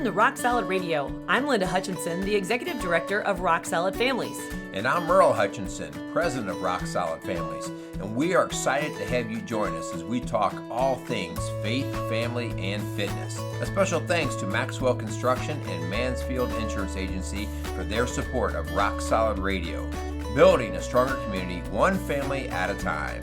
Welcome to Rock Solid Radio. I'm Linda Hutchinson, the Executive Director of Rock Solid Families. And I'm Merrill Hutchinson, President of Rock Solid Families. And we are excited to have you join us as we talk all things faith, family, and fitness. A special thanks to Maxwell Construction and Mansfield Insurance Agency for their support of Rock Solid Radio, building a stronger community one family at a time.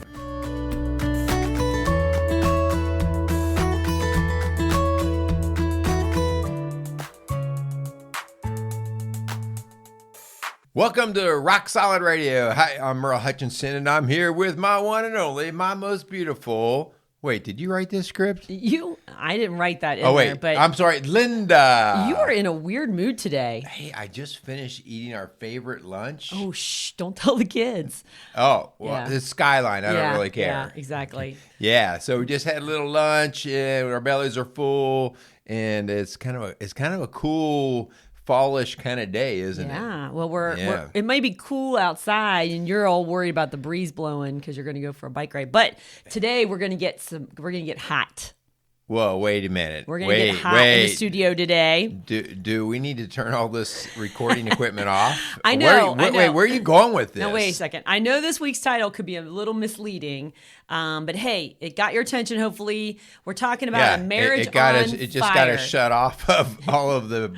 Welcome to Rock Solid Radio. Hi, I'm Merrill Hutchinson, and I'm here with my one and only, my most beautiful... Wait, did you write this script? I didn't write that in there, but... I'm sorry, Linda. You are in a weird mood today. Hey, I just finished eating our favorite lunch. Oh, shh, don't tell the kids. Oh, well, It's Skyline. I don't really care. Yeah, exactly. Yeah, so we just had a little lunch, and our bellies are full, and it's kind of a cool... fallish kind of day, isn't it? Yeah. Well, it may be cool outside, and you're all worried about the breeze blowing because you're going to go for a bike ride. But today we're going to get hot. Whoa! Wait a minute. We're going to get hot in the studio today. Do we need to turn all this recording equipment off? I know. Wait, where are you going with this? No, wait a second. I know this week's title could be a little misleading, but hey, it got your attention. Hopefully, we're talking about a marriage on fire. It just got us shut off of all of the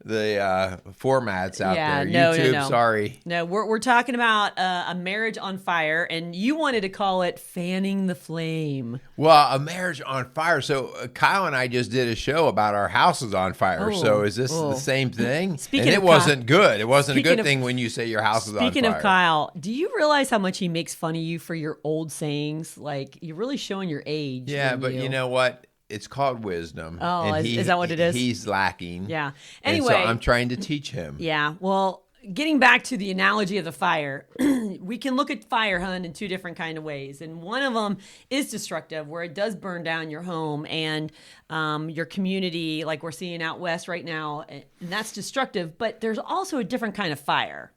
formats out there. YouTube, no. Sorry. No, we're talking about a marriage on fire, and you wanted to call it fanning the flame. Well, a marriage on fire. So Kyle and I just did a show about our houses on fire. So is this the same thing? It wasn't good. It wasn't a good thing when you say your house is on fire. Speaking of Kyle, do you realize how much he makes fun of you for your old sayings? Like, you're really showing your age. Yeah, but you know what? It's called wisdom. Oh, is that what it is? He's lacking. Yeah. Anyway. And so I'm trying to teach him. Yeah. Well, getting back to the analogy of the fire, we can look at fire, hun, in two different kind of ways. And one of them is destructive, where it does burn down your home and your community, like we're seeing out west right now. And that's destructive. But there's also a different kind of fire.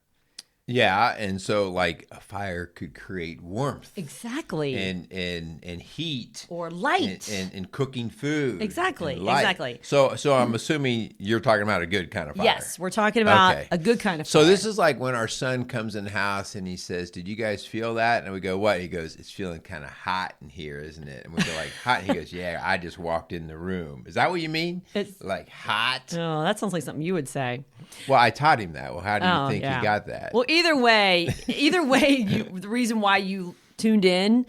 Yeah, and so like a fire could create warmth. Exactly. And heat. Or light. And cooking food. Exactly. So I'm assuming you're talking about a good kind of fire. Yes, we're talking about a good kind of fire. So this is like when our son comes in the house and he says, "Did you guys feel that?" And we go, "What?" He goes, "It's feeling kind of hot in here, isn't it?" And we go like, "Hot?" And he goes, "Yeah, I just walked in the room." Is that what you mean? It's like hot? Oh, that sounds like something you would say. Well, I taught him that. Well, how do you think he got that? Well, either way, the reason why you tuned in,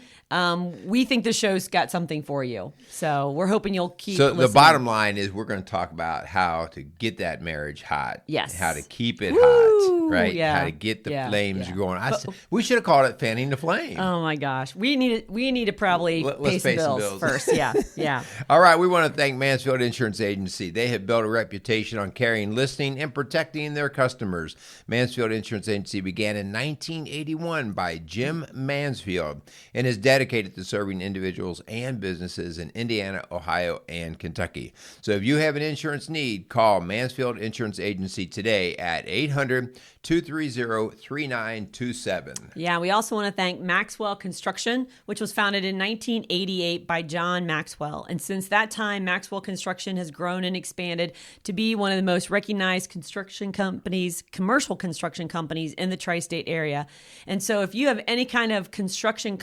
we think the show's got something for you. So we're hoping you'll keep listening. The bottom line is we're going to talk about how to get that marriage hot. Yes. How to keep it hot, right? Yeah. How to get the flames going. We should have called it fanning the flame. Oh, my gosh. We need to probably pay some bills first. Yeah. All right. We want to thank Mansfield Insurance Agency. They have built a reputation on caring, listening, and protecting their customers. Mansfield Insurance Agency began in 1981 by Jim Mansfield and is dedicated to serving individuals and businesses in Indiana, Ohio, and Kentucky. So if you have an insurance need, call Mansfield Insurance Agency today at 800-230-3927. Yeah, we also want to thank Maxwell Construction, which was founded in 1988 by John Maxwell. And since that time, Maxwell Construction has grown and expanded to be one of the most recognized commercial construction companies in the tri-state area. And so if you have any kind of construction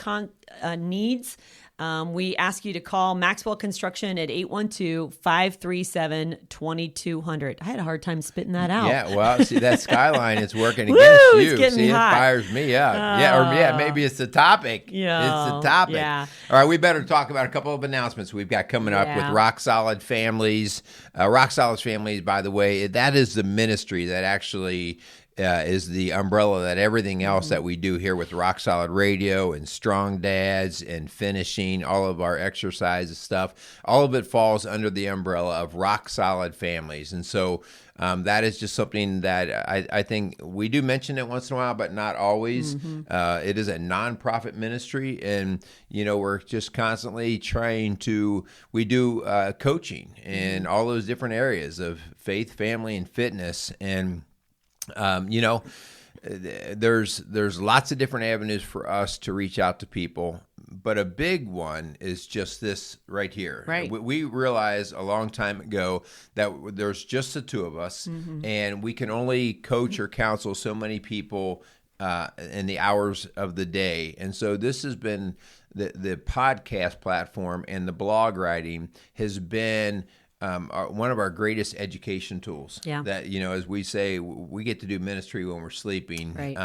needs, we ask you to call Maxwell Construction at 812-537-2200. I had a hard time spitting that out. Yeah, well, see, that Skyline is working against you. It's getting hot. It fires me up. Maybe it's the topic. Yeah, it's the topic. Yeah. All right, we better talk about a couple of announcements we've got coming up with Rock Solid Families. Rock Solid Families, by the way, that is the ministry that actually... is the umbrella that everything else that we do here with Rock Solid Radio and Strong Dads and finishing, all of our exercise stuff, all of it falls under the umbrella of Rock Solid Families. And so that is just something that I think we do mention it once in a while, but not always. It is a nonprofit ministry, and we're just constantly trying to. We do coaching in all those different areas of faith, family, and fitness, and there's lots of different avenues for us to reach out to people, But a big one is just this right here. Right. We realized a long time ago that there's just the two of us, and we can only coach or counsel so many people in the hours of the day. And so this has been the podcast platform, and the blog writing has been one of our greatest education tools. Yeah. That, as we say, we get to do ministry when we're sleeping, Right.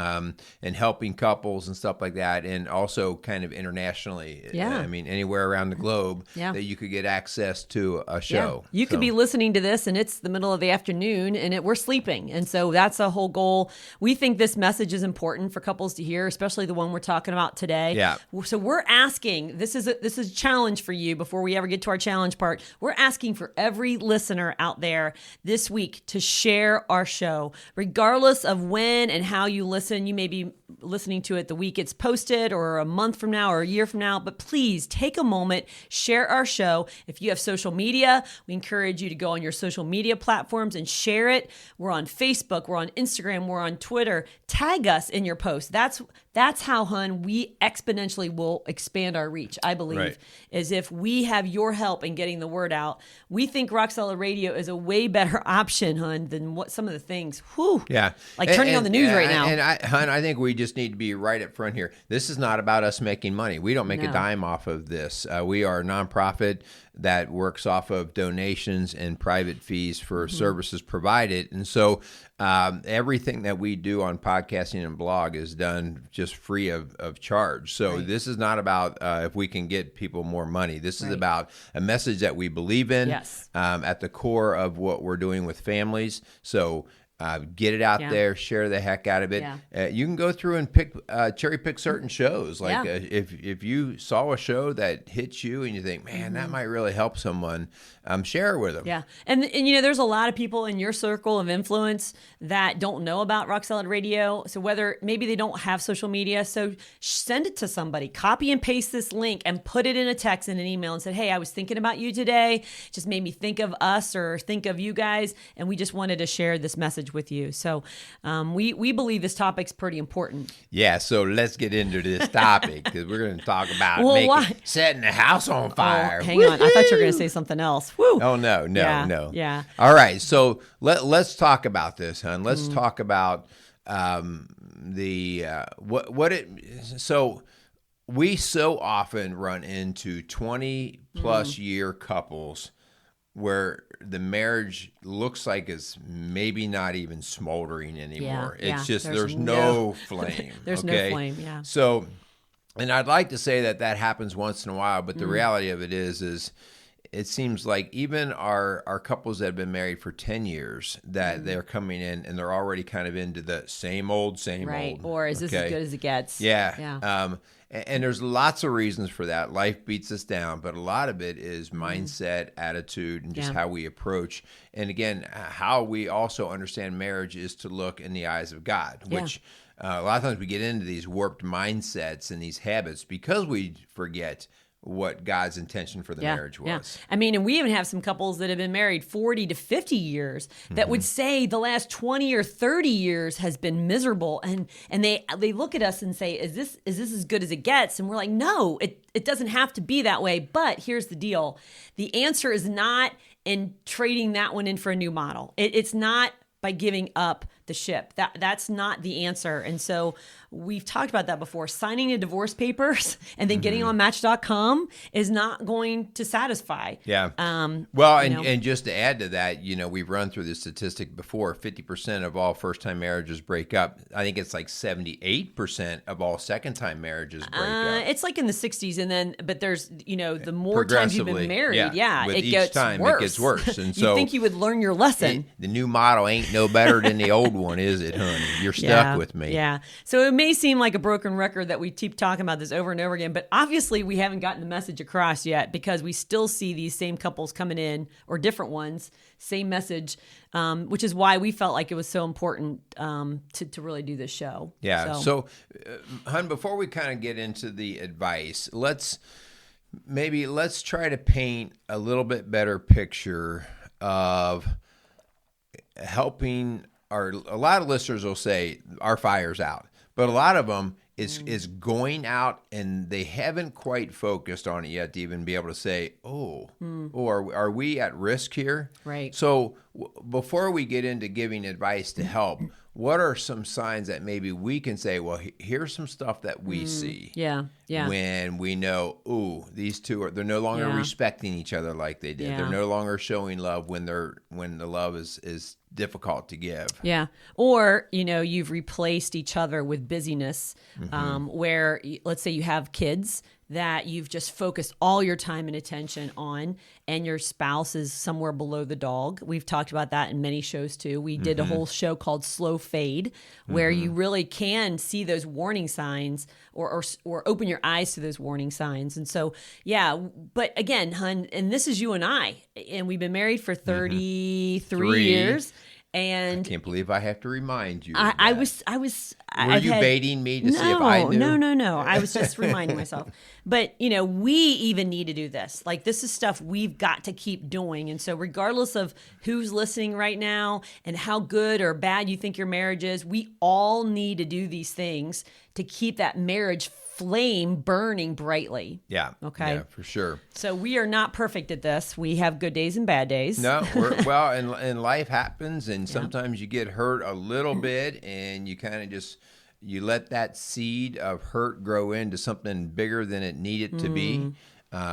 And helping couples and stuff like that, and also kind of internationally. Yeah. I mean, anywhere around the globe that you could get access to a show. You could be listening to this and it's the middle of the afternoon and we're sleeping. And so that's a whole goal. We think this message is important for couples to hear, especially the one we're talking about today. Yeah. So we're asking, this is a challenge for you before we ever get to our challenge part. We're asking for every listener out there this week to share our show, regardless of when and how you listen. You may be listening to it the week it's posted, or a month from now, or a year from now, but please take a moment, share our show. If you have social media, we encourage you to go on your social media platforms and share it. We're on Facebook, we're on Instagram, we're on Twitter. Tag us in your post. That's how, hun, we exponentially will expand our reach, I believe, Right. is if we have your help in getting the word out. We think Rock Solid Radio is a way better option, hun, than what some of the things, Yeah. like turning on the news right now. And I think we just need to be right up front here. This is not about us making money. We don't make a dime off of this. We are a nonprofit that works off of donations and private fees for services provided. And so everything that we do on podcasting and blog is done just free of charge. So this is not about if we can get people more money. This is about a message that we believe in at the core of what we're doing with families. So get it out there, share the heck out of it. You can go through and cherry pick certain shows. Like if you saw a show that hits you and you think, man, that might really help someone, share it with them. Yeah. And there's a lot of people in your circle of influence that don't know about Rock Solid Radio. So whether maybe they don't have social media, so send it to somebody, copy and paste this link and put it in a text and an email and say, hey, I was thinking about you today. Just made me think of us or think of you guys. And we just wanted to share this message with you. So we believe this topic's pretty important. Yeah. So let's get into this topic, because we're going to talk about setting the house on fire. Oh, hang on. I thought you were going to say something else. Woo. Oh, no. Yeah. All right. So let's talk about this, hon. Let's talk about so we so often run into 20 plus year couples where the marriage looks like it's maybe not even smoldering anymore. It's just there's no flame. There's no flame, yeah. So, and I'd like to say that happens once in a while, but the reality of it is it seems like even our couples that have been married for 10 years, that they're coming in and they're already kind of into the same old. Right, or is this as good as it gets? Yeah. And there's lots of reasons for that. Life beats us down, but a lot of it is mindset, attitude, and just how we approach. And again, how we also understand marriage is to look in the eyes of God, which a lot of times we get into these warped mindsets and these habits because we forget what God's intention for the marriage was. Yeah. I mean, and we even have some couples that have been married 40 to 50 years that would say the last 20 or 30 years has been miserable. And they look at us and say, is this as good as it gets? And we're like, no, it doesn't have to be that way. But here's the deal. The answer is not in trading that one in for a new model. It's not by giving up the ship. That's not the answer. And so we've talked about that before. Signing a divorce papers and then getting on Match.com is not going to satisfy. Yeah. And just to add to that, we've run through this statistic before. 50% of all first-time marriages break up. I think it's like 78% of all second-time marriages break up. It's like in the 60s, but there's, the more times you've been married, with it each gets time worse. It gets worse. And so you think you would learn your lesson. The new model ain't no better than the old one, is it, honey? You're stuck with me. Yeah. So it may seem like a broken record that we keep talking about this over and over again, but obviously we haven't gotten the message across yet, because we still see these same couples coming in, or different ones, same message, which is why we felt like it was so important to really do this show. Yeah. So hun, before we kind of get into the advice, let's try to paint a little bit better picture of helping a lot of listeners will say our fire's out, but a lot of them, is going out, and they haven't quite focused on it yet to even be able to say, or are we at risk here? Right. So before we get into giving advice to help, what are some signs that maybe we can say, well, here's some stuff that we see. Yeah. When we know, these two they're no longer respecting each other like they did. Yeah. They're no longer showing love when the love is difficult to give. Yeah. Or, you've replaced each other with busyness, where let's say you have kids that you've just focused all your time and attention on, and your spouse is somewhere below the dog. We've talked about that in many shows too. We did a whole show called Slow Fade, where you really can see those warning signs or open your eyes to those warning signs. And so, but again, hun, and this is you and I, and we've been married for 33 years. And I can't believe I have to remind you. I was. Were you baiting me to see if I knew? No. I was just reminding myself. But, we even need to do this. Like, this is stuff we've got to keep doing. And so regardless of who's listening right now and how good or bad you think your marriage is, we all need to do these things to keep that marriage flame burning brightly. Yeah. Okay. Yeah, for sure. So we are not perfect at this. We have good days and bad days. No, and life happens, and sometimes you get hurt a little bit, and you kind of just you let that seed of hurt grow into something bigger than it needed to be,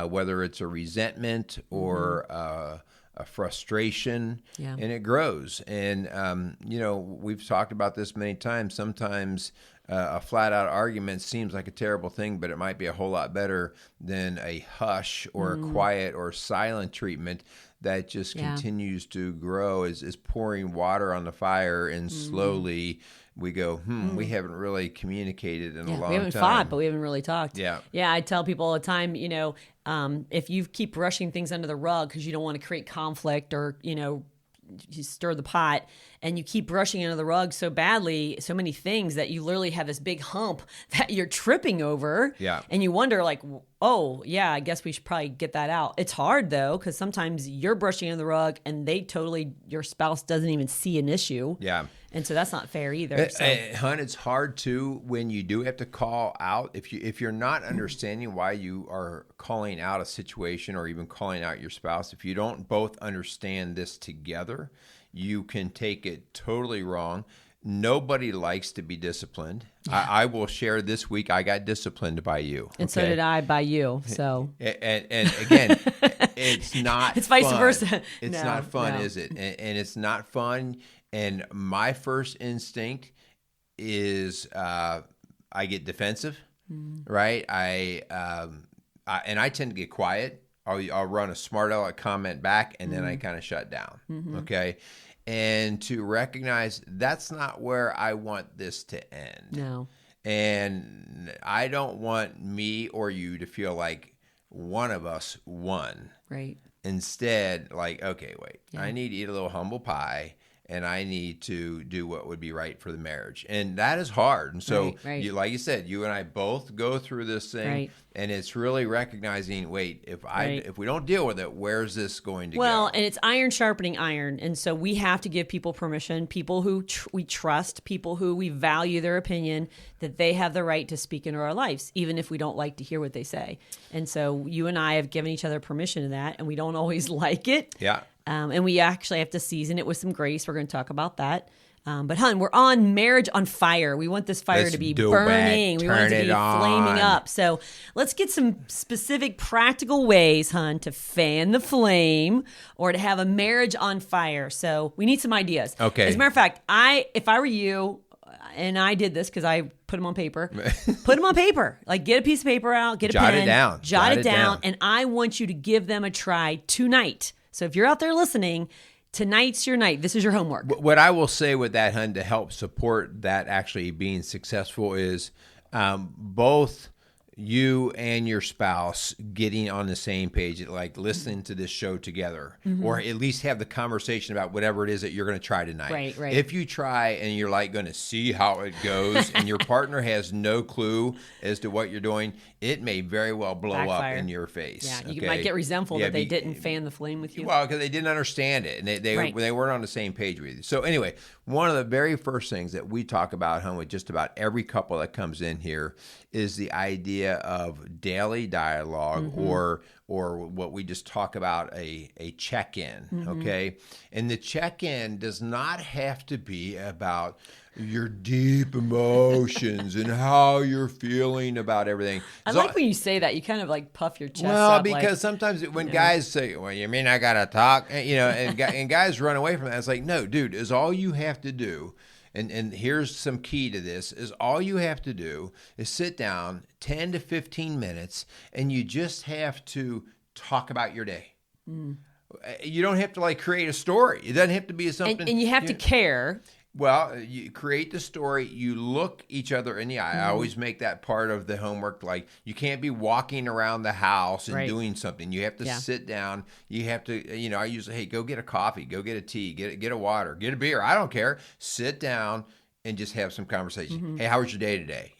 whether it's a resentment or a frustration, and it grows. And we've talked about this many times. Sometimes a flat-out argument seems like a terrible thing, but it might be a whole lot better than a hush or a quiet or silent treatment that just continues to grow, is pouring water on the fire, and slowly we go, we haven't really communicated in a long time. We haven't fought, but we haven't really talked. Yeah. Yeah, I tell people all the time, if you keep brushing things under the rug because you don't want to create conflict or, you stir the pot, and you keep brushing under the rug so badly, so many things that you literally have this big hump that you're tripping over. Yeah. And you wonder like, I guess we should probably get that out. It's hard though, because sometimes you're brushing under the rug and your spouse doesn't even see an issue. Yeah. And so that's not fair either. Hun, it's hard too when you do have to call out. If you're not understanding why you are calling out a situation or even calling out your spouse, if you don't both understand this together, you can take it totally wrong. Nobody likes to be disciplined. I will share this week, I got disciplined by you. And so did I by you. So and again, it's not it's vice fun. versa. It's not fun, is it? And it's not fun. And my first instinct is I get defensive, right? I tend to get quiet. I'll run a smart aleck comment back, and then I kind of shut down. Okay. And to recognize that's not where I want this to end. No. And I don't want me or you to feel like one of us won. Right. Instead, like, okay, wait, I need to eat a little humble pie, and I need to do what would be right for the marriage. And that is hard. And so, You, like you said, you and I both go through this thing, and it's really recognizing, wait, if we don't deal with it, where's this going to go? Well, and it's iron sharpening iron. And so we have to give people permission, people who we trust, people who we value their opinion, that they have the right to speak into our lives, even if we don't like to hear what they say. And so you and I have given each other permission to that, and we don't always like it. Yeah. And we actually have to season it with some grace. We're going to talk about that. But, hun, we're on Marriage on Fire. We want this fire to be burning. We want it to be flaming up. So let's get some specific practical ways, hun, to fan the flame or to have a marriage on fire. So we need some ideas. Okay. As a matter of fact, if I were you, and I did this because I put them on paper. Put them on paper. Like, get a piece of paper out, get a pen. Jot it down. And I want you to give them a try tonight. So if you're out there listening, tonight's your night. This is your homework. What I will say with that, hun, to help support that actually being successful is both you and your spouse getting on the same page, like listening to this show together, or at least have the conversation about whatever it is that you're going to try tonight. Right. If you try and you're like going to see how it goes and your partner has no clue as to what you're doing, it may very well blow Backfire. up in your face. Yeah, you might get resentful that they didn't fan the flame with you. Well, because they didn't understand it, and they weren't on the same page with you. So anyway, one of the very first things that we talk about, home, with just about every couple that comes in here is the idea of daily dialogue, or what we just talk about, a check-in, okay? And the check-in does not have to be about your deep emotions and how you're feeling about everything. I like when you say that. You kind of like puff your chest up. Well, because sometimes when guys say, well, you mean I got to talk? And guys run away from that. It's like, no, dude, is all you have to do, and here's some key to this, is all you have to do is sit down 10 to 15 minutes, and you just have to talk about your day. You don't have to like create a story. It doesn't have to be something. And you have to care. Well, you create the story, you look each other in the eye. I always make that part of the homework. Like, you can't be walking around the house and doing something. You have to sit down. You have to, I usually, hey, go get a coffee, go get a tea, get a water, get a beer. I don't care. Sit down and just have some conversation. Hey, how was your day today?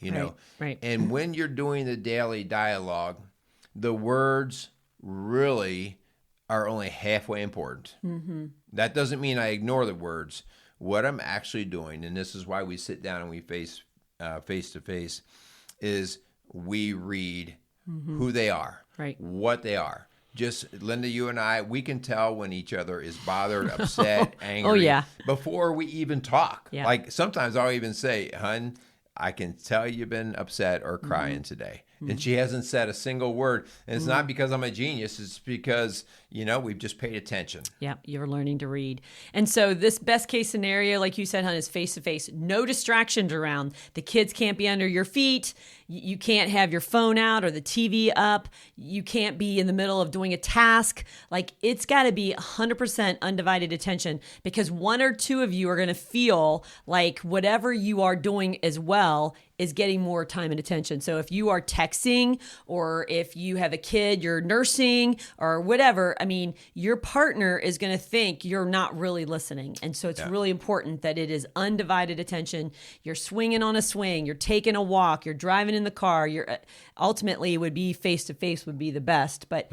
Right. And when you're doing the daily dialogue, the words really are only halfway important. That doesn't mean I ignore the words. What I'm actually doing, and this is why we sit down and we face to face, is we read who they are, what they are. Just, Linda, you and I, we can tell when each other is bothered, upset, angry, before we even talk. Yeah. Like, sometimes I'll even say, hun, I can tell you've been upset or crying today. And she hasn't said a single word. And it's not because I'm a genius. It's because, we've just paid attention. Yeah, you're learning to read. And so this best case scenario, like you said, hon, is face-to-face. No distractions around. The kids can't be under your feet. You can't have your phone out or the TV up. You can't be in the middle of doing a task. Like, it's got to be 100% undivided attention, because one or two of you are going to feel like whatever you are doing as well is getting more time and attention. So if you are texting, or if you have a kid, you're nursing or whatever, your partner is going to think you're not really listening. And so it's really important that it is undivided attention. You're swinging on a swing, you're taking a walk, you're driving in the car. Ultimately, it would be face-to-face would be the best, but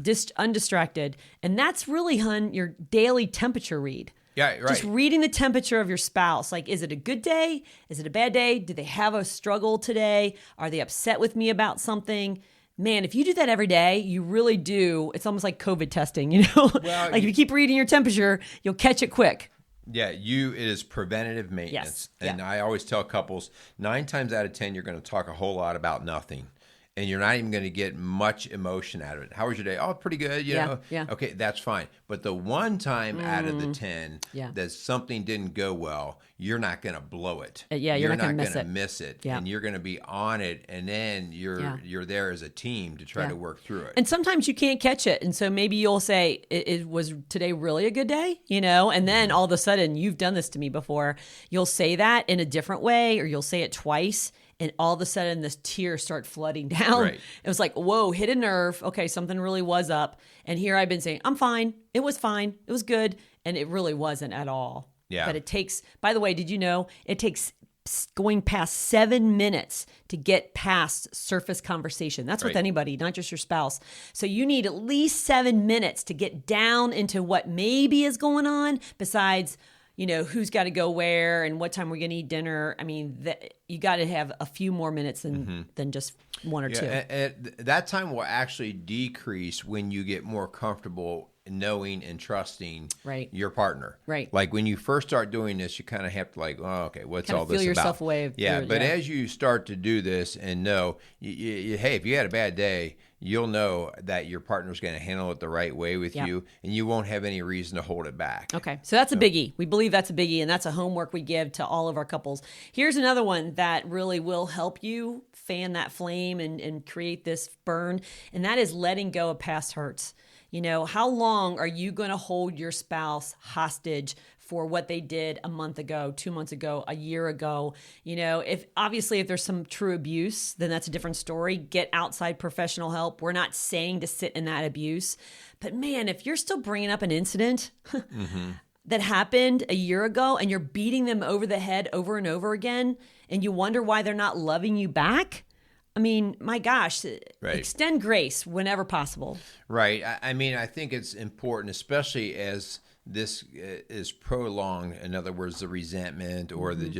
just undistracted. And that's really, hun, your daily temperature read. Yeah, right. Just reading the temperature of your spouse. Like, is it a good day? Is it a bad day? Do they have a struggle today? Are they upset with me about something? Man, if you do that every day, you really do. It's almost like COVID testing, Well, like, if you keep reading your temperature, you'll catch it quick. Yeah, it is preventative maintenance. Yes. And I always tell couples, 9 times out of 10, you're going to talk a whole lot about nothing. And you're not even going to get much emotion out of it. How was your day? Oh, pretty good. Yeah. Okay, that's fine. But the one time out of the 10 that something didn't go well, you're not going to blow it. You're not going to miss it. Yeah. And you're going to be on it. And then you're there as a team to try to work through it. And sometimes you can't catch it. And so maybe you'll say, it was today really a good day? And then all of a sudden, you've done this to me before. You'll say that in a different way, or you'll say it twice. And all of a sudden, this tears start flooding down. Right. It was like, whoa, hit a nerve. Okay, something really was up. And here I've been saying, I'm fine. It was fine. It was good. And it really wasn't at all. Yeah. But it takes, by the way, did you know, it takes going past 7 minutes to get past surface conversation. That's with anybody, not just your spouse. So you need at least 7 minutes to get down into what maybe is going on, besides, who's got to go where and what time we're going to eat dinner. You got to have a few more minutes than just one or two. And that time will actually decrease when you get more comfortable knowing and trusting your partner. Right. Like, when you first start doing this, you kind of have to okay, what's kind all of this feel yourself about? Away. But as you start to do this and know, hey, if you had a bad day, you'll know that your partner's going to handle it the right way with you, and you won't have any reason to hold it back. Okay, so that's a biggie. We believe that's a biggie, and that's a homework we give to all of our couples. Here's another one that really will help you fan that flame and create this burn, and that is letting go of past hurts. How long are you going to hold your spouse hostage for what they did a month ago, 2 months ago, a year ago. If there's some true abuse, then that's a different story. Get outside professional help. We're not saying to sit in that abuse. But man, if you're still bringing up an incident that happened a year ago and you're beating them over the head over and over again, and you wonder why they're not loving you back, I mean, my gosh, extend grace whenever possible. Right. I think it's important, especially as this is prolonged. In other words, the resentment or the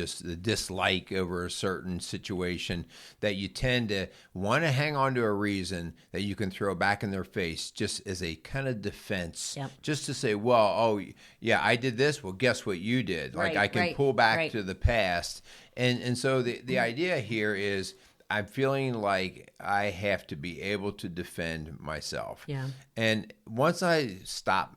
dislike over a certain situation, that you tend to want to hang on to a reason that you can throw back in their face just as a kind of defense, just to say, well, oh yeah, I did this. Well, guess what you did? Like I can pull back to the past. And so the idea here is, I'm feeling like I have to be able to defend myself. Yeah. And once I stop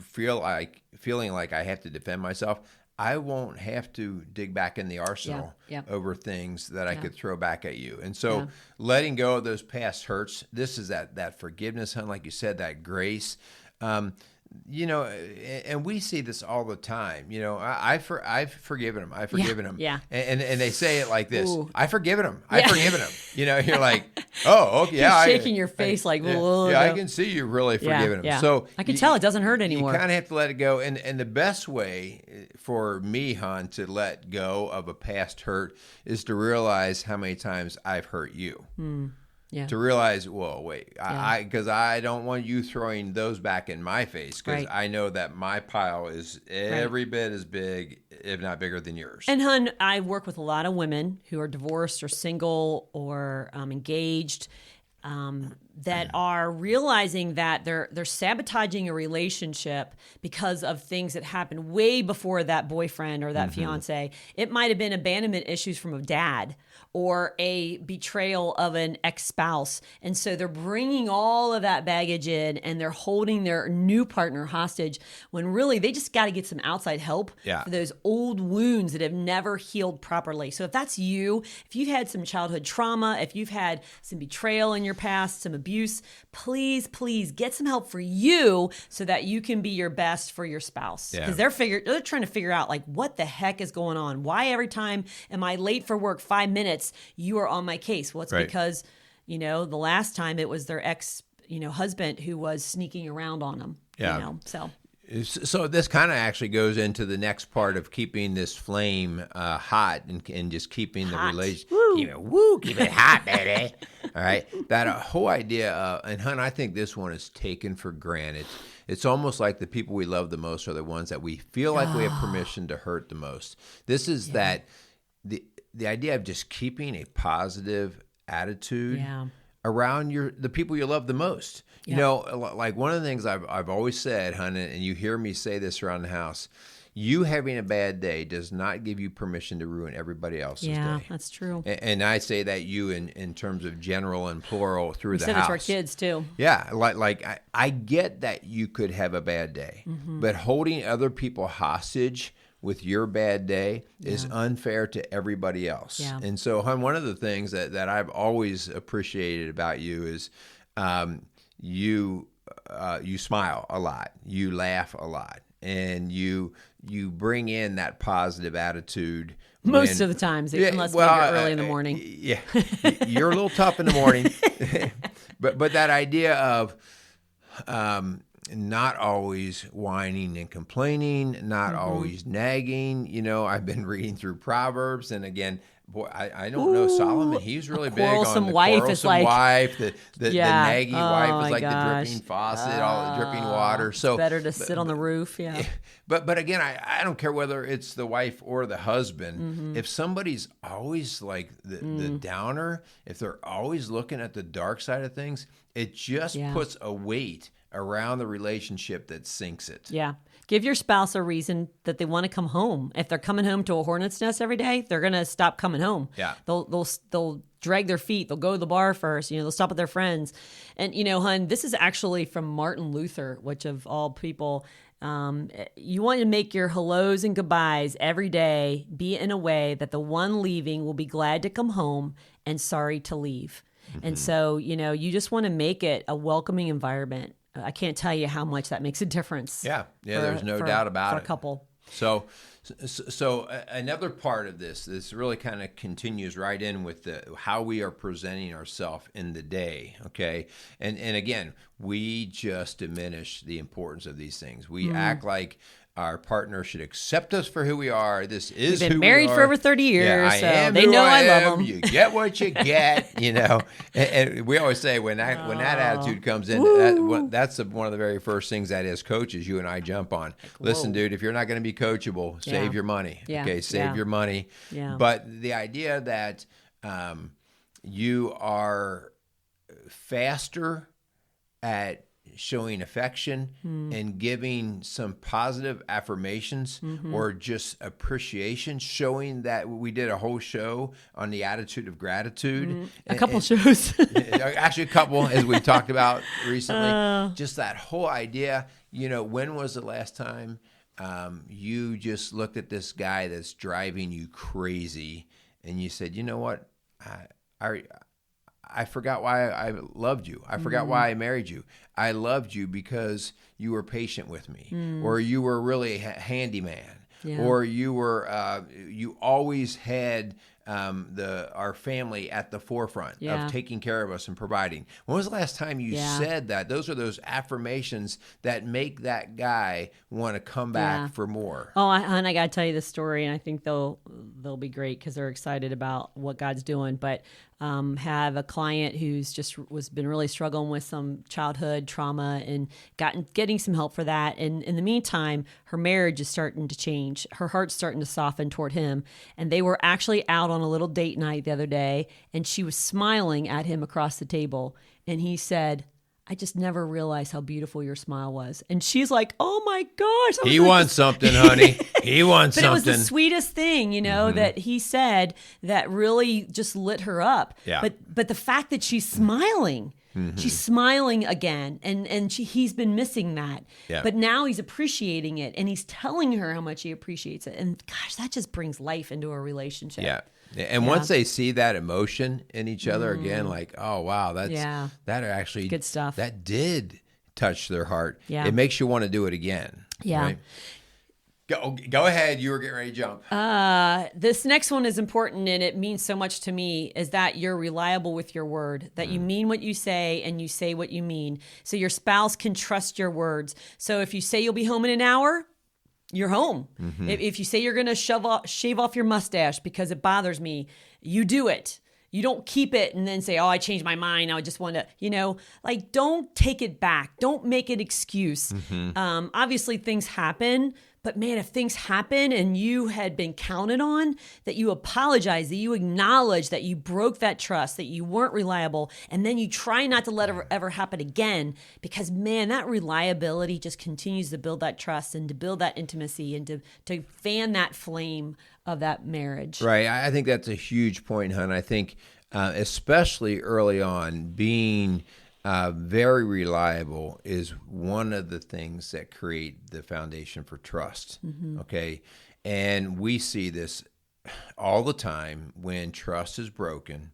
feeling like I have to defend myself, I won't have to dig back in the arsenal over things that I could throw back at you. And so letting go of those past hurts, this is that forgiveness, hun, like you said, that grace. And we see this all the time. I've forgiven him. I've forgiven him. Yeah. And they say it like this: I've forgiven him. I've forgiven him. You're like, oh, okay, yeah. You're shaking your face like, I can see you really forgiven him. Yeah. So I can tell it doesn't hurt anymore. You kind of have to let it go. And the best way for me, hon, to let go of a past hurt is to realize how many times I've hurt you. Yeah. To realize, well, wait, because I don't want you throwing those back in my face, because I know that my pile is every bit as big, if not bigger than yours. And hun, I work with a lot of women who are divorced or single or engaged, that are realizing that they're sabotaging a relationship because of things that happened way before that boyfriend or that fiance. It might have been abandonment issues from a dad or a betrayal of an ex-spouse. And so they're bringing all of that baggage in and they're holding their new partner hostage when really they just got to get some outside help for those old wounds that have never healed properly. So if that's you, if you've had some childhood trauma, if you've had some betrayal in your past, some abuse, please get some help for you so that you can be your best for your spouse. Because they're trying to figure out, like, what the heck is going on? Why every time am I late for work 5 minutes, you are on my case? Well, it's because, the last time it was their ex, husband who was sneaking around on them. So this kind of actually goes into the next part of keeping this flame hot and just keeping the relationship. Keep it hot, baby. All right. That whole idea and hun, I think this one is taken for granted. It's almost like the people we love the most are the ones that we feel like we have permission to hurt the most. This is that the idea of just keeping a positive attitude around the people you love the most. Like one of the things I've always said, hun, and you hear me say this around the house, you having a bad day does not give you permission to ruin everybody else's day. Yeah, that's true. And I say that you in terms of general and plural through the house. We said it to our kids too. Yeah, like I get that you could have a bad day, but holding other people hostage with your bad day is unfair to everybody else. Yeah. And so, hun, one of the things that I've always appreciated about you is you smile a lot, you laugh a lot, and you bring in that positive attitude. Most of the times, unless we get early in the morning. Yeah, you're a little tough in the morning. but that idea of not always whining and complaining, not always nagging. I've been reading through Proverbs, and again, boy, I don't know Solomon. He's really big on the quarrelsome wife. The naggy wife is like the dripping faucet, all the dripping water. So it's better to sit on the roof. Yeah. But again, I don't care whether it's the wife or the husband. If somebody's always like the downer, if they're always looking at the dark side of things, it just puts a weight around the relationship that sinks it. Yeah. Give your spouse a reason that they want to come home. If they're coming home to a hornet's nest every day, they're going to stop coming home. Yeah. They'll drag their feet. They'll go to the bar first. They'll stop with their friends. And, hun, this is actually from Martin Luther, which of all people, you want to make your hellos and goodbyes every day be in a way that the one leaving will be glad to come home and sorry to leave. And so, you just want to make it a welcoming environment. I can't tell you how much that makes a difference. Yeah, there's no doubt about it. For a couple. So another part of this really kind of continues right in with how we are presenting ourselves in the day, okay? And again, we just diminish the importance of these things. We act like our partner should accept us for who we are. This is who we are. We've been married for over 30 years, yeah, so am they who know I love am. them. You get what you get, you know. And we always say when that attitude comes in, that's one of the very first things that as coaches, you and I jump on. Listen, dude, if you're not going to be coachable, save your money. Yeah. Okay, save your money. Yeah. But the idea that you are faster at showing affection and giving some positive affirmations or just appreciation, showing that we did a whole show on the attitude of gratitude. A couple shows. Actually, a couple, as we talked about recently. Just that whole idea, you know, when was the last time you just looked at this guy that's driving you crazy and you said, you know what, I forgot why I loved you. I forgot why I married you. I loved you because you were patient with me, or you were really a handyman, or you were you always had our family at the forefront of taking care of us and providing. When was the last time you said that? Those are those affirmations that make that guy want to come back for more. Oh, and I got to tell you this story, and I think they'll be great because they're excited about what God's doing. But have a client who's been really struggling with some childhood trauma and getting some help for that. And in the meantime, her marriage is starting to change. Her heart's starting to soften toward him. And they were actually out on a little date night the other day, and she was smiling at him across the table. And he said, I just never realized how beautiful your smile was. And she's like, oh my gosh. He wants something, honey. He wants something. But it was the sweetest thing, you know, that he said that really just lit her up. Yeah. But the fact that she's smiling, she's smiling again. And he's been missing that. Yeah. But now he's appreciating it. And he's telling her how much he appreciates it. And gosh, that just brings life into a relationship. Yeah. And once they see that emotion in each other again, like, oh, wow, that actually good stuff. That did touch their heart. Yeah. It makes you want to do it again. Yeah. Right? Go ahead. You were getting ready to jump. This next one is important, and it means so much to me, is that you're reliable with your word, that you mean what you say and you say what you mean. So your spouse can trust your words. So if you say you'll be home in an hour, you're home. If you say you're going to shave off your mustache because it bothers me, you do it. You don't keep it and then say, oh, I changed my mind. I just want to, like, don't take it back. Don't make an excuse. Obviously, things happen. But man, if things happen and you had been counted on, that you apologize, that you acknowledge that you broke that trust, that you weren't reliable, and then you try not to let it ever happen again, because man, that reliability just continues to build that trust and to build that intimacy and to fan that flame of that marriage. Right. I think that's a huge point, hon. I think especially early on, being very reliable is one of the things that create the foundation for trust. Okay. And we see this all the time when trust is broken.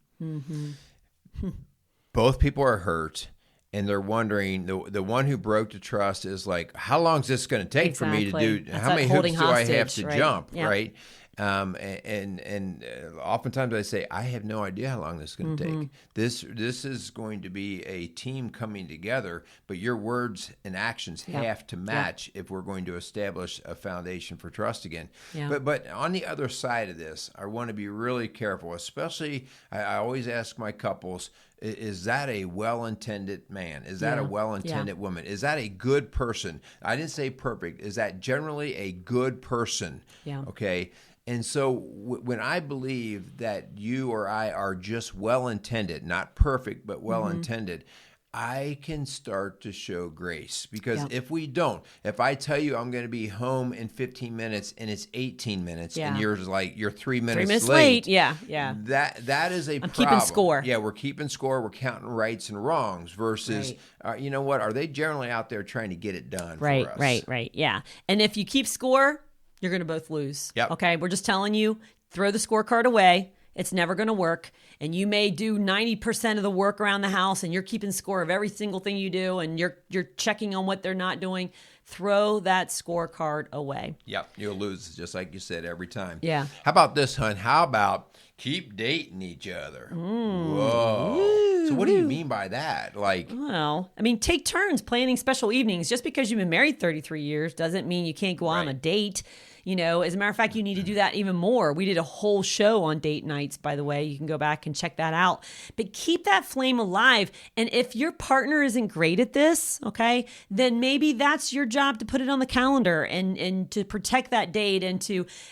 Both people are hurt, and they're wondering, the one who broke the trust is like, how long is this going to take for me to do? That's how many hoops do I have to jump? Yeah. Right. And oftentimes I say, I have no idea how long this is going to take. This is going to be a team coming together, but your words and actions have to match if we're going to establish a foundation for trust again. Yeah. But on the other side of this, I want to be really careful, especially I always ask my couples, is that a well-intended man? Is that a well-intended woman? Is that a good person? I didn't say perfect. Is that generally a good person? Yeah. Okay. And so when I believe that you or I are just well-intended, not perfect, but well-intended, I can start to show grace. Because if we don't, if I tell you I'm going to be home in 15 minutes and it's 18 minutes and you're 3 minutes late. Yeah. That is a problem. I'm keeping score. Yeah, we're keeping score. We're counting rights and wrongs versus, you know what, are they generally out there trying to get it done for us? Right. Yeah. And if you keep score, you're going to both lose. Yep. Okay. We're just telling you, throw the scorecard away. it's never going to work. And you may do 90% of the work around the house and you're keeping score of every single thing you do and you're checking on what they're not doing. Throw that scorecard away. Yep, you'll lose, just like you said, every time. Yeah. How about this, hon? How about keep dating each other? Whoa. Ooh. So what do you mean by that? Like, well, I mean, take turns planning special evenings. Just because you've been married 33 years doesn't mean you can't go on a date. You know, as a matter of fact, you need to do that even more. We did a whole show on date nights, by the way. You can go back and check that out. But keep that flame alive. And if your partner isn't great at this, okay, then maybe that's your job to put it on the calendar and to protect that date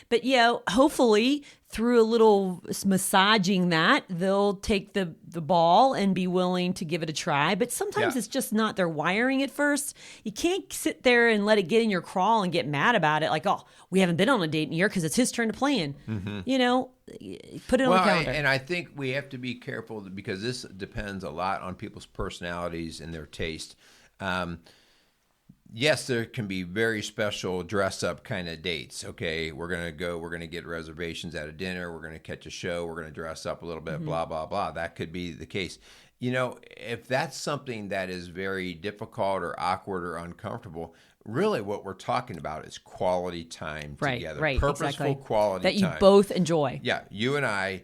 but hopefully through a little massaging that, they'll take the ball and be willing to give it a try. But sometimes it's just not their wiring at first. You can't sit there and let it get in your crawl and get mad about it. Like, oh, we haven't been on a date in a year because it's his turn to plan. You know, put it on the calendar. And I think we have to be careful because this depends a lot on people's personalities and their taste. Yes, there can be very special dress-up kind of dates. Okay, we're going to get reservations at a dinner, we're going to catch a show, we're going to dress up a little bit, blah, blah, blah. That could be the case. You know, if that's something that is very difficult or awkward or uncomfortable, really what we're talking about is quality time together. Right, purposeful quality that time. you both enjoy. Yeah, you and I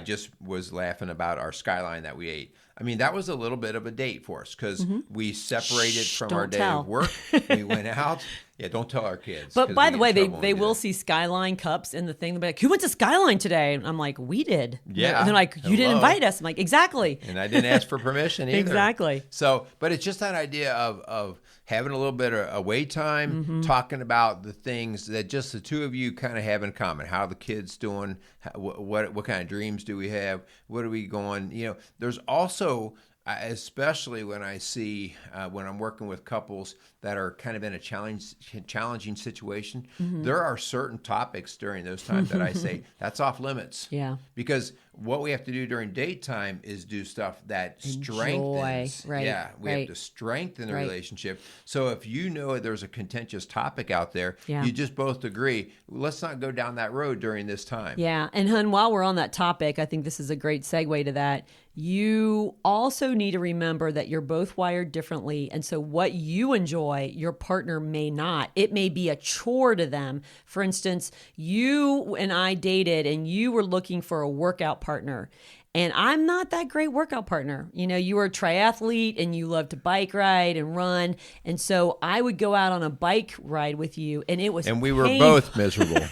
just was laughing about our skyline that we ate. I mean, that was a little bit of a date for us because we separated from our day of work. We went out. Yeah, don't tell our kids. But by the way, they will see Skyline cups in the thing. They'll be like, who went to Skyline today? And I'm like, we did. Yeah. And they're like, you didn't invite us. I'm like, exactly. And I didn't ask for permission either. Exactly. So, but it's just that idea of having a little bit of away time, talking about the things that just the two of you kind of have in common. How the kids doing? What kind of dreams do we have? What are we going? You know, there's also, especially when I see when I'm working with couples that are kind of in a challenging situation, there are certain topics during those times that I say that's off limits. Yeah. Because what we have to do during date time is do stuff that strengthens. Right. Yeah, we have to strengthen the relationship. So if you know there's a contentious topic out there, you just both agree, let's not go down that road during this time. Yeah. And hun, while we're on that topic, I think this is a great segue to that. You also need to remember that you're both wired differently. And so what you enjoy, your partner may not. It may be a chore to them. For instance, you and I dated and you were looking for a workout partner. And I'm not that great workout partner. You know, you were a triathlete and you love to bike ride and run. And so I would go out on a bike ride with you and it was And we were both miserable.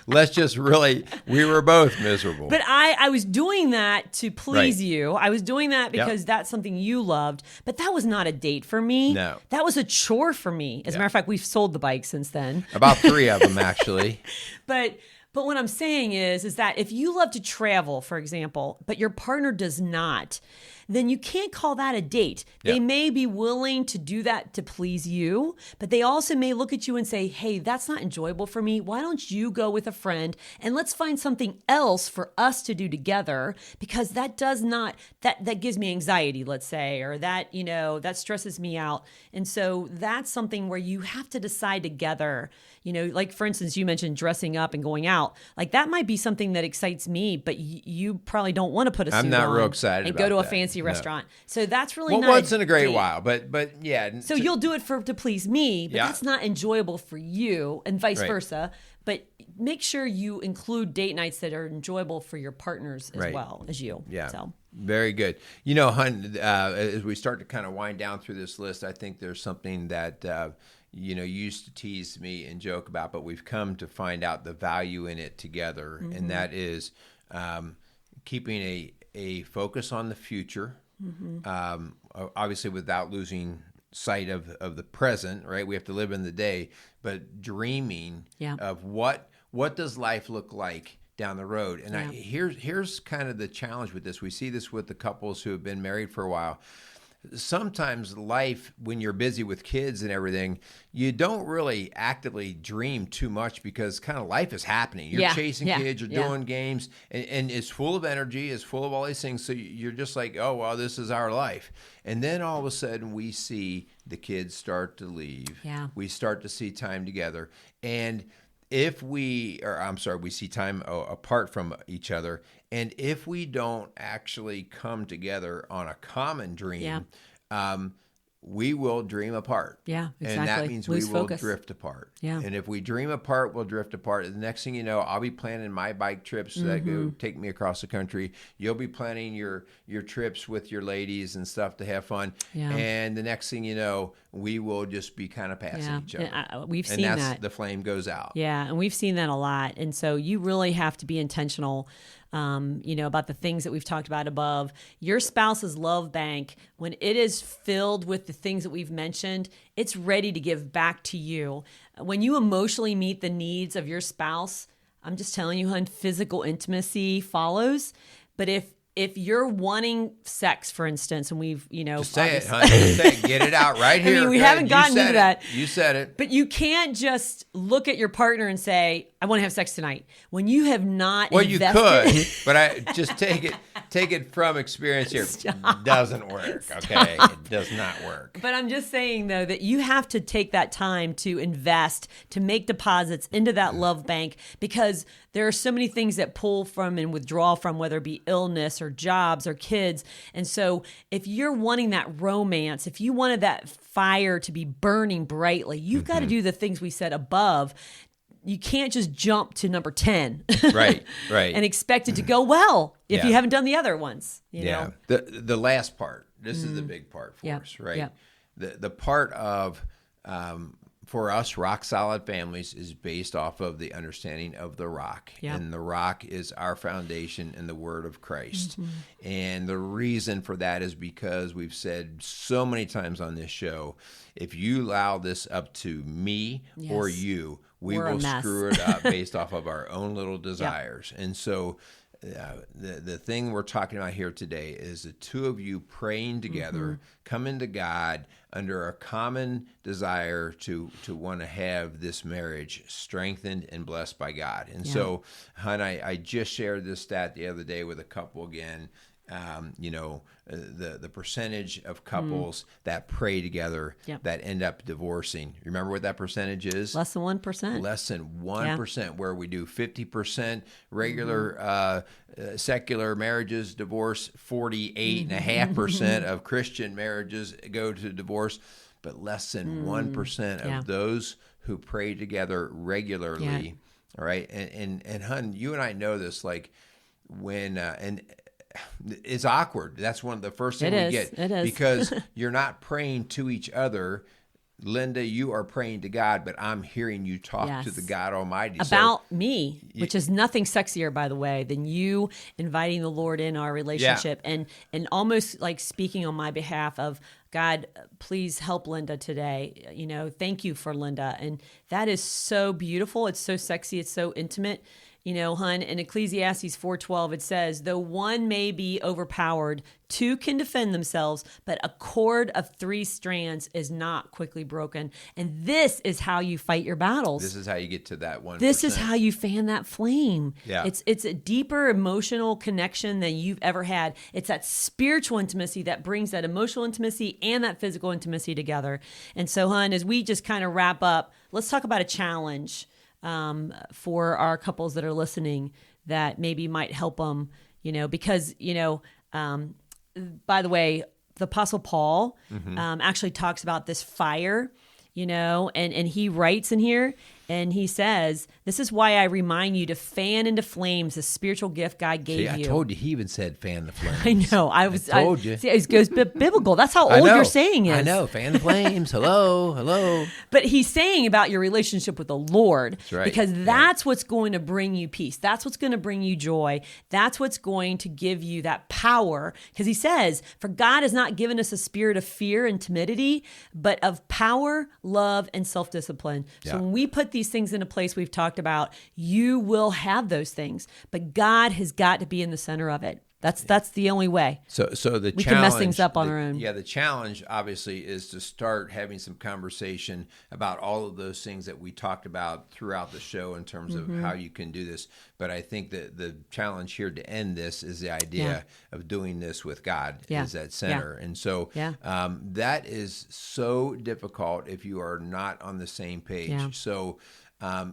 Let's just really, we were both miserable. But I was doing that to please you. I was doing that because that's something you loved. But that was not a date for me. No. That was a chore for me. As a matter of fact, we've sold the bike since then. About 3 of them, actually. But what I'm saying is that if you love to travel, for example, but your partner does not, then you can't call that a date. They may be willing to do that to please you, but they also may look at you and say, hey, that's not enjoyable for me. Why don't you go with a friend and let's find something else for us to do together? Because that does not, that gives me anxiety, let's say, or that, you know, that stresses me out. And so that's something where you have to decide together. You know, like for instance, you mentioned dressing up and going out. Like that might be something that excites me, but you probably don't want to put a suit on. I'm not real excited and about go to a that. fancy restaurant. So that's really not once in a great date. while, but yeah. So you'll do it to please me, but that's not enjoyable for you, and vice versa. But make sure you include date nights that are enjoyable for your partners as well as you. Yeah. So. Very good. You know, hun, as we start to kind of wind down through this list, I think there's something that you know, you used to tease me and joke about, but we've come to find out the value in it together, and that is keeping a focus on the future, obviously without losing sight of the present, right? We have to live in the day, but dreaming of what does life look like down the road. And here's kind of the challenge with this. We see this with the couples who have been married for a while. Sometimes life, when you're busy with kids and everything, you don't really actively dream too much because kind of life is happening. You're chasing kids, you're doing games, and it's full of energy, it's full of all these things. So you're just like, oh, well, this is our life. And then all of a sudden we see the kids start to leave. Yeah. We start to see time together. And we see time apart from each other, and if we don't actually come together on a common dream, we will dream apart. Yeah, exactly. And that means Lose we will focus. drift apart. Yeah. And if we dream apart, we'll drift apart. The next thing you know, I'll be planning my bike trips that go take me across the country. You'll be planning your trips with your ladies and stuff to have fun. Yeah. And the next thing you know, we will just be kind of passing each other. And we've seen that. The flame goes out. Yeah, and we've seen that a lot. And so you really have to be intentional, about the things that we've talked about above. Your spouse's love bank, when it is filled with the things that we've mentioned, it's ready to give back to you. When you emotionally meet the needs of your spouse, I'm just telling you, hon, physical intimacy follows. But if you're wanting sex, for instance, and we've, just say it, honey. Just say it. Get it out right here. I mean, we haven't gotten into that. You said it. But you can't just look at your partner and say, I want to have sex tonight, when you have not invested. Well, you could, but I just take it from experience here. Stop. It doesn't work, okay? It does not work. But I'm just saying, though, that you have to take that time to invest, to make deposits into that love bank, because there are so many things that pull from and withdraw from, whether it be illness or jobs or kids. And so if you're wanting that romance, if you wanted that fire to be burning brightly, you've got to do the things we said above. You can't just jump to number 10. Right. And expect it to go well if you haven't done the other ones. You know? The last part, this is the big part for us, right? Yeah. The part of, for us, rock solid families is based off of the understanding of the rock. Yeah. And the rock is our foundation in the word of Christ. And the reason for that is because we've said so many times on this show, if you allow this up to me or you, we will screw it up based off of our own little desires. And so the thing we're talking about here today is the two of you praying together, coming to God under a common desire to want to have this marriage strengthened and blessed by God. And so, hon, I just shared this stat the other day with a couple again. The percentage of couples that pray together that end up divorcing. Remember what that percentage is? Less than 1%. Less than 1%, where we do 50% regular secular marriages divorce, 48.5% of Christian marriages go to divorce, but less than 1% of those who pray together regularly. All right, and hon, you and I know this, like when and it's awkward. That's one of the first things we get. It is. Because you're not praying to each other. Linda, you are praying to God, but I'm hearing you talk to the God Almighty. About me, which is nothing sexier, by the way, than you inviting the Lord in our relationship and almost like speaking on my behalf of, God, please help Linda today. Thank you for Linda. And that is so beautiful. It's so sexy. It's so intimate. Hon, in Ecclesiastes 4:12, it says, though one may be overpowered, two can defend themselves, but a cord of 3 strands is not quickly broken. And this is how you fight your battles. This is how you get to that 1%. This is how you fan that flame. Yeah. It's a deeper emotional connection than you've ever had. It's that spiritual intimacy that brings that emotional intimacy and that physical intimacy together. And so, hon, as we just kind of wrap up, let's talk about a challenge for our couples that are listening that maybe might help them, because, by the way, the Apostle Paul actually talks about this fire, and he writes in here, and he says, this is why I remind you to fan into flames the spiritual gift God gave you. I told you, he even said fan the flames. I know. I told you. See, it goes biblical. That's how old your saying is. I know. Fan the flames. Hello. But he's saying about your relationship with the Lord. That's right. Because that's what's going to bring you peace. That's what's going to bring you joy. That's what's going to give you that power. Because he says, for God has not given us a spirit of fear and timidity, but of power, love, and self-discipline. So when we put these things into place we've talked about, you will have those things. But God has got to be in the center of it. That's the only way. So the we challenge, can mess things up on our own. Yeah, the challenge obviously is to start having some conversation about all of those things that we talked about throughout the show in terms of how you can do this. But I think that the challenge here to end this is the idea of doing this with God is at center. And so that is so difficult if you are not on the same page. So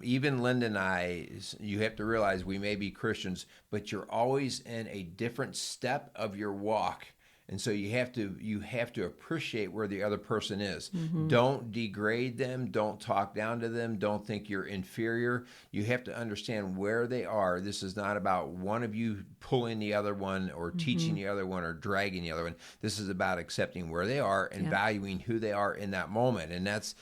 Even Linda and I, you have to realize we may be Christians, but you're always in a different step of your walk. And so you have to appreciate where the other person is. Mm-hmm. Don't degrade them. Don't talk down to them. Don't think you're inferior. You have to understand where they are. This is not about one of you pulling the other one or teaching the other one or dragging the other one. This is about accepting where they are and valuing who they are in that moment. And that's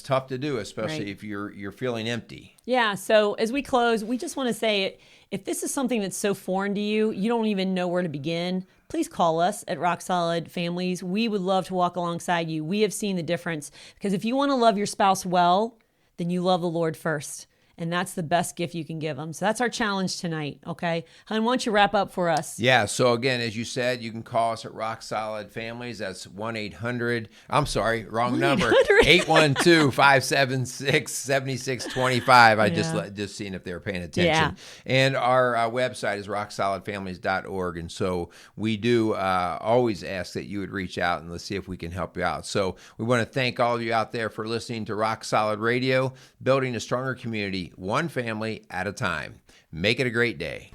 tough to do, especially if you're feeling empty. Yeah. So as we close, we just want to say, if this is something that's so foreign to you, you don't even know where to begin, please call us at Rock Solid Families. We would love to walk alongside you. We have seen the difference, because if you want to love your spouse well, then you love the Lord first. And that's the best gift you can give them. So that's our challenge tonight, okay? Hon, why don't you wrap up for us? Yeah, so again, as you said, you can call us at Rock Solid Families. That's 1-800, I'm sorry, wrong number, 812-576-7625. I just seen if they were paying attention. Yeah. And our website is rocksolidfamilies.org. And so we do always ask that you would reach out and let's see if we can help you out. So we want to thank all of you out there for listening to Rock Solid Radio, building a stronger community, one family at a time. Make it a great day.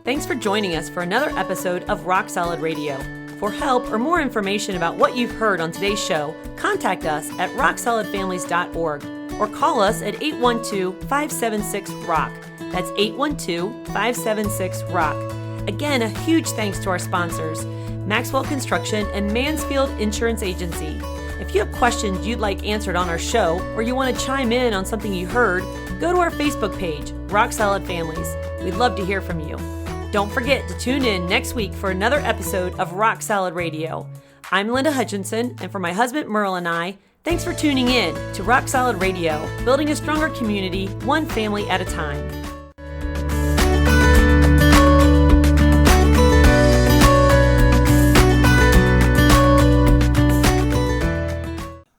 Thanks for joining us for another episode of Rock Solid Radio. For help or more information about what you've heard on today's show, contact us at rocksolidfamilies.org or call us at 812-576-ROCK. That's 812-576-ROCK. Again, a huge thanks to our sponsors, Maxwell Construction and Mansfield Insurance Agency. If you have questions you'd like answered on our show, or you want to chime in on something you heard, go to our Facebook page, Rock Solid Families. We'd love to hear from you. Don't forget to tune in next week for another episode of Rock Solid Radio. I'm Linda Hutchinson, and for my husband Merrill and I, thanks for tuning in to Rock Solid Radio, building a stronger community, one family at a time.